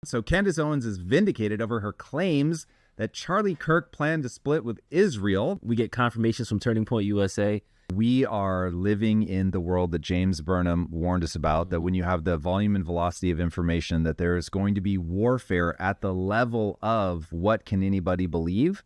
So Candace Owens is vindicated over her claims that Charlie Kirk planned to split with Israel. We get confirmations from Turning Point USA. We are living in the world that James Burnham warned us about, that when you have the volume and velocity of information, that there is going to be warfare at the level of what can anybody believe.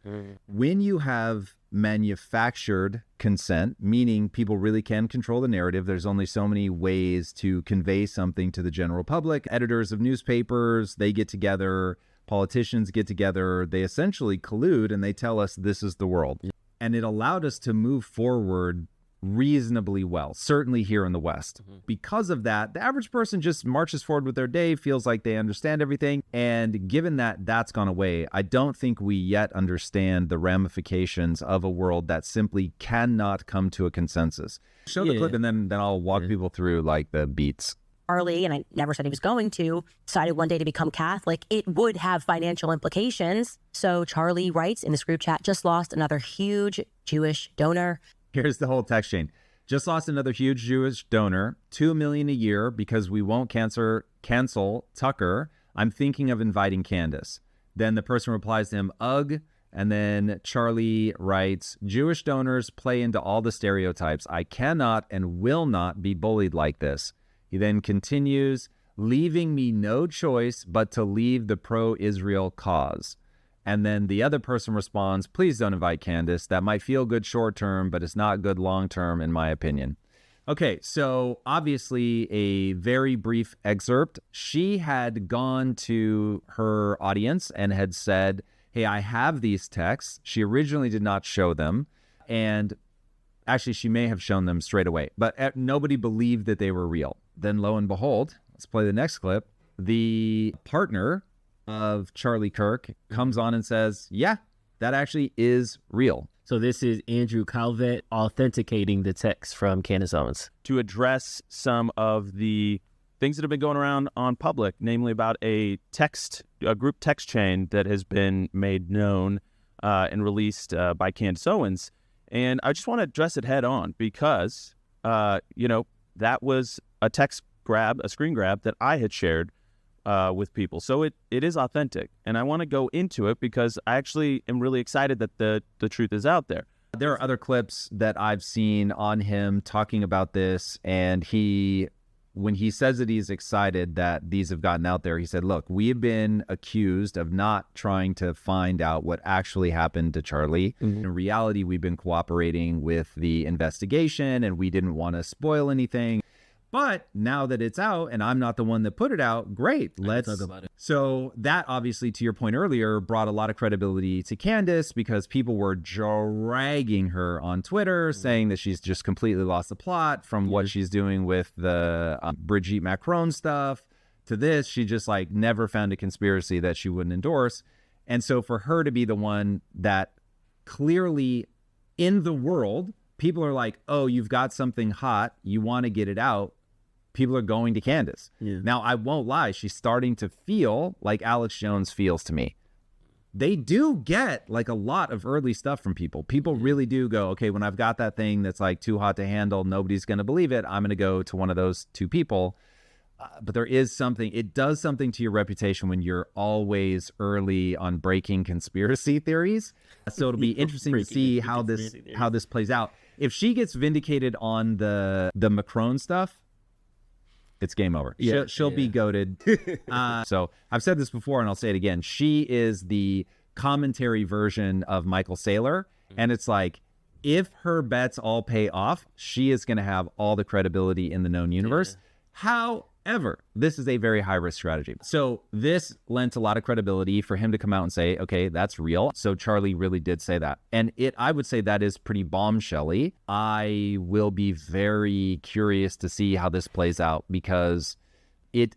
When you have manufactured consent, meaning people really can control the narrative, there's only so many ways to convey something to the general public. Editors of newspapers, they get together, politicians get together, they essentially collude and they tell us this is the world. And it allowed us to move forward reasonably well, certainly here in the West. Because of that, the average person just marches forward with their day, feels like they understand everything. And given that that's gone away, I don't think we yet understand the ramifications of a world that simply cannot come to a consensus. Show the clip and then I'll walk people through like the beats. Charlie, and I never said he was going to, decided one day to become Catholic, it would have financial implications. So Charlie writes in this group chat, just lost another huge Jewish donor. Here's the whole text chain. Just lost another huge Jewish donor, $2 million a year because we won't cancel Tucker. I'm thinking of inviting Candace. Then the person replies to him, ugh. And then Charlie writes, Jewish donors play into all the stereotypes. I cannot and will not be bullied like this. He then continues, leaving me no choice but to leave the pro-Israel cause. And then the other person responds, please don't invite Candace. That might feel good short-term, but it's not good long-term, in my opinion. Okay, so obviously a very brief excerpt. She had gone to her audience and had said, hey, I have these texts. She originally did not show them. And actually, she may have shown them straight away, but nobody believed that they were real. Then lo and behold, let's play the next clip. The partner of Charlie Kirk comes on and says, yeah, that actually is real. So this is Andrew Calvet authenticating the text from Candace Owens. To address some of the things that have been going around on public, namely about a group text chain that has been made known and released by Candace Owens. And I just want to address it head on because, that was a screen grab that I had shared with people. So it is authentic. And I want to go into it because I actually am really excited that the truth is out there. There are other clips that I've seen on him talking about this. And when he says that he's excited that these have gotten out there, he said, look, we have been accused of not trying to find out what actually happened to Charlie. In reality, we've been cooperating with the investigation and we didn't want to spoil anything. But now that it's out and I'm not the one that put it out, great, let's talk about it. So that obviously, to your point earlier, brought a lot of credibility to Candace because people were dragging her on Twitter saying that she's just completely lost the plot from what she's doing with the Brigitte Macron stuff to this. She just like never found a conspiracy that she wouldn't endorse. And so for her to be the one that clearly in the world, people are like, oh, you've got something hot, you want to get it out. People are going to Candace. Now, I won't lie. She's starting to feel like Alex Jones feels to me. They do get like a lot of early stuff from people. People really do go, okay, when I've got that thing that's like too hot to handle, nobody's going to believe it, I'm going to go to one of those two people. But there is something, it does something to your reputation when you're always early on breaking conspiracy theories. So it'll be interesting to see how this plays out. If she gets vindicated on the Macron stuff, it's game over. She'll be goated. So I've said this before and I'll say it again. She is the commentary version of Michael Saylor. And it's like, if her bets all pay off, she is going to have all the credibility in the known universe. However, this is a very high-risk strategy. So this lent a lot of credibility for him to come out and say, okay, that's real. So Charlie really did say that. And I would say that is pretty bombshelly. I will be very curious to see how this plays out because it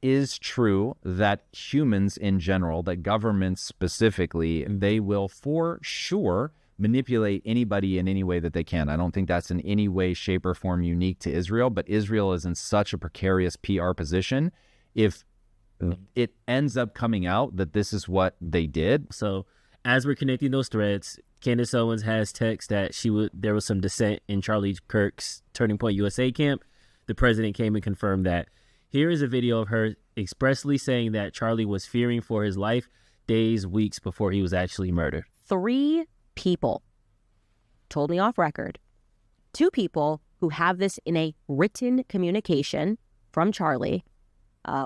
is true that humans in general, that governments specifically, they will for sure manipulate anybody in any way that they can. I don't think that's in any way, shape, or form unique to Israel, but Israel is in such a precarious PR position. If it ends up coming out that this is what they did. So as we're connecting those threads, Candace Owens has text that there was some dissent in Charlie Kirk's Turning Point USA camp. The president came and confirmed that Here is a video of her expressly saying that Charlie was fearing for his life days, weeks before he was actually murdered. 3 people told me off record. 2 people who have this in a written communication from Charlie.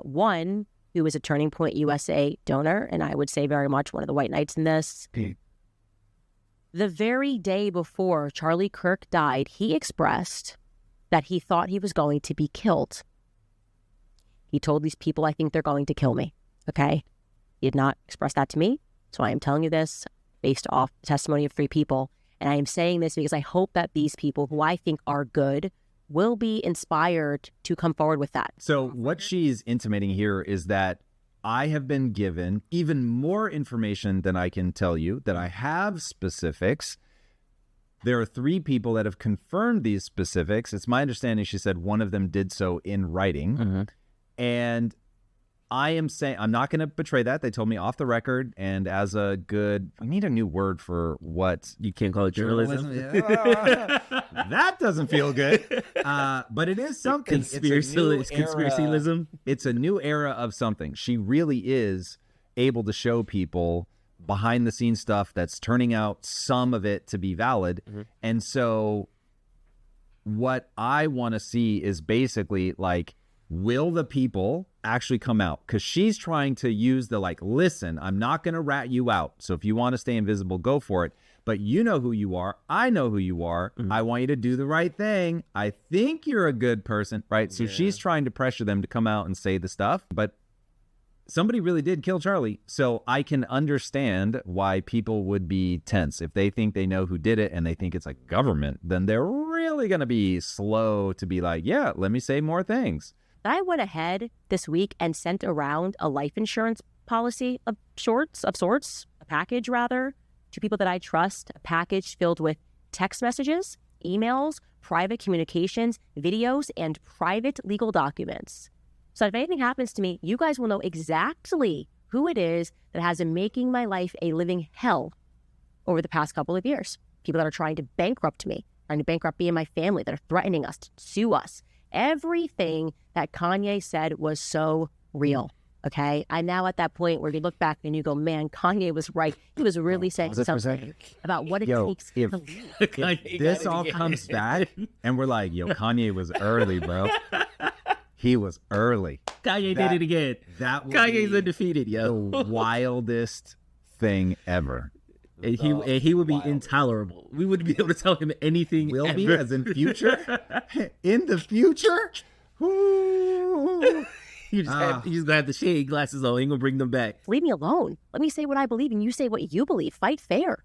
One who is a Turning Point USA donor, and I would say very much one of the white knights in this. The very day before Charlie Kirk died, he expressed that he thought he was going to be killed. He told these people, I think they're going to kill me. Okay? He did not express that to me. So I am telling you this based off the testimony of 3 people. And I am saying this because I hope that these people who I think are good will be inspired to come forward with that. So what she's intimating here is that I have been given even more information than I can tell you, that I have specifics. There are 3 people that have confirmed these specifics. It's my understanding, she said, one of them did so in writing. And I am saying, I'm not going to betray that. They told me off the record. And as a good, I need a new word for what. You can't call it journalism. That doesn't feel good. But it is something. Conspiracyism. It's a new era of something. She really is able to show people behind the scenes stuff that's turning out some of it to be valid. And so what I want to see is basically like, will the people actually come out? Because she's trying to use the like, listen, I'm not going to rat you out. So if you want to stay invisible, go for it. But you know who you are. I know who you are. I want you to do the right thing. I think you're a good person, right? So she's trying to pressure them to come out and say the stuff. But somebody really did kill Charlie. So I can understand why people would be tense. If they think they know who did it and they think it's like government, then they're really going to be slow to be like, yeah, let me say more things. I went ahead this week and sent around a life insurance policy of sorts, a package rather, to people that I trust, a package filled with text messages, emails, private communications, videos, and private legal documents. So if anything happens to me, you guys will know exactly who it is that has been making my life a living hell over the past couple of years. People that are trying to bankrupt me, trying to bankrupt me and my family, that are threatening us to sue us. Everything that Kanye said was so real, okay? I'm now at that point where you look back and you go, man, Kanye was right. He was really saying something about what it takes to live. If this all comes back and we're like, yo, Kanye was early, bro. He was early. Kanye did it again. Kanye's undefeated, yo. The wildest thing ever. And he would be intolerable. We wouldn't be able to tell him anything. Will ever. be, as in future? In the future? Ooh. He's gonna have the shade glasses on. He ain't gonna bring them back. Leave me alone. Let me say what I believe and you say what you believe. Fight fair.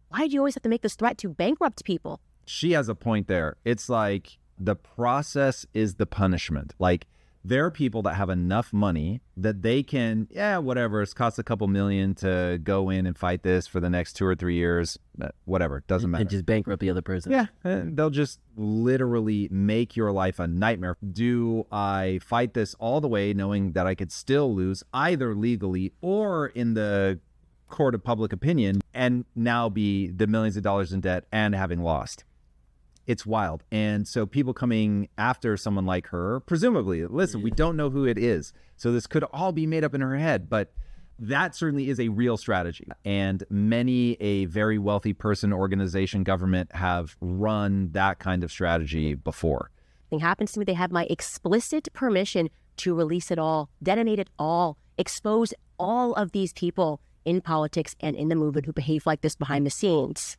Why do you always have to make this threat to bankrupt people? She has a point there. It's like the process is the punishment. Like, there are people that have enough money that they can, whatever, it's cost a couple million to go in and fight this for the next 2 or 3 years, whatever, doesn't matter. And just bankrupt the other person. Yeah, and they'll just literally make your life a nightmare. Do I fight this all the way knowing that I could still lose either legally or in the court of public opinion and now be the millions of dollars in debt and having lost? It's wild. And so people coming after someone like her, presumably, listen, we don't know who it is. So this could all be made up in her head, but that certainly is a real strategy. And many a very wealthy person, organization, government have run that kind of strategy before. Thing happens to me, they have my explicit permission to release it all, detonate it all, expose all of these people in politics and in the movement who behave like this behind the scenes.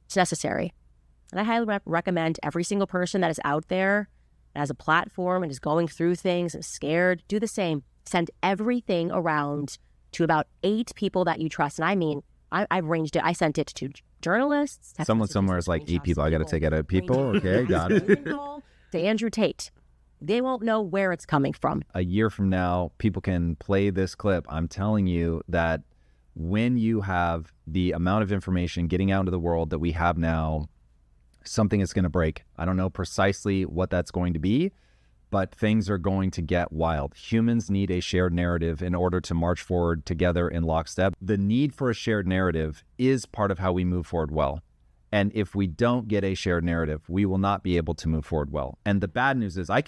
It's necessary. And I highly recommend every single person that is out there, that has a platform and is going through things and is scared, do the same. Send everything around to about 8 people that you trust. And I mean, I've ranged it. I sent it to journalists. Someone somewhere is like 8 people. I got to take it out of people. Okay, got it. To Andrew Tate. They won't know where it's coming from. A year from now, people can play this clip. I'm telling you that when you have the amount of information getting out into the world that we have now, something is going to break. I don't know precisely what that's going to be, but things are going to get wild. Humans need a shared narrative in order to march forward together in lockstep. The need for a shared narrative is part of how we move forward well. And if we don't get a shared narrative, we will not be able to move forward well. And the bad news is I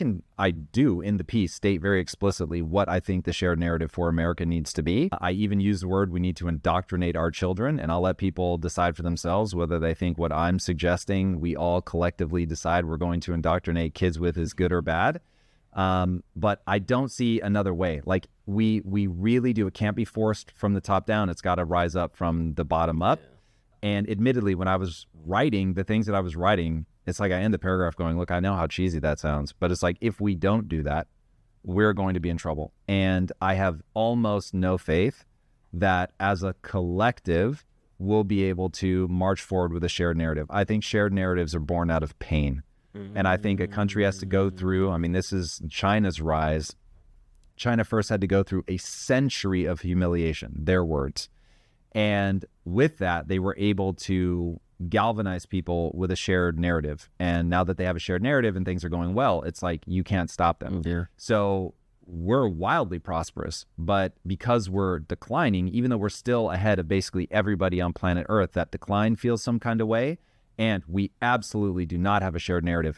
do in the piece state very explicitly what I think the shared narrative for America needs to be. I even use the word we need to indoctrinate our children, and I'll let people decide for themselves whether they think what I'm suggesting we all collectively decide we're going to indoctrinate kids with is good or bad. But I don't see another way. Like we really do. It can't be forced from the top down. It's got to rise up from the bottom up. Yeah. And admittedly, when I was writing the things that I was writing, it's like I end the paragraph going, look, I know how cheesy that sounds, but it's like, if we don't do that, we're going to be in trouble. And I have almost no faith that as a collective, we'll be able to march forward with a shared narrative. I think shared narratives are born out of pain. And I think a country has to go through, I mean, this is China's rise. China first had to go through a century of humiliation, their words. And with that, they were able to galvanize people with a shared narrative. And now that they have a shared narrative and things are going well, it's like you can't stop them. Yeah. So we're wildly prosperous, but because we're declining, even though we're still ahead of basically everybody on planet Earth, that decline feels some kind of way. And we absolutely do not have a shared narrative.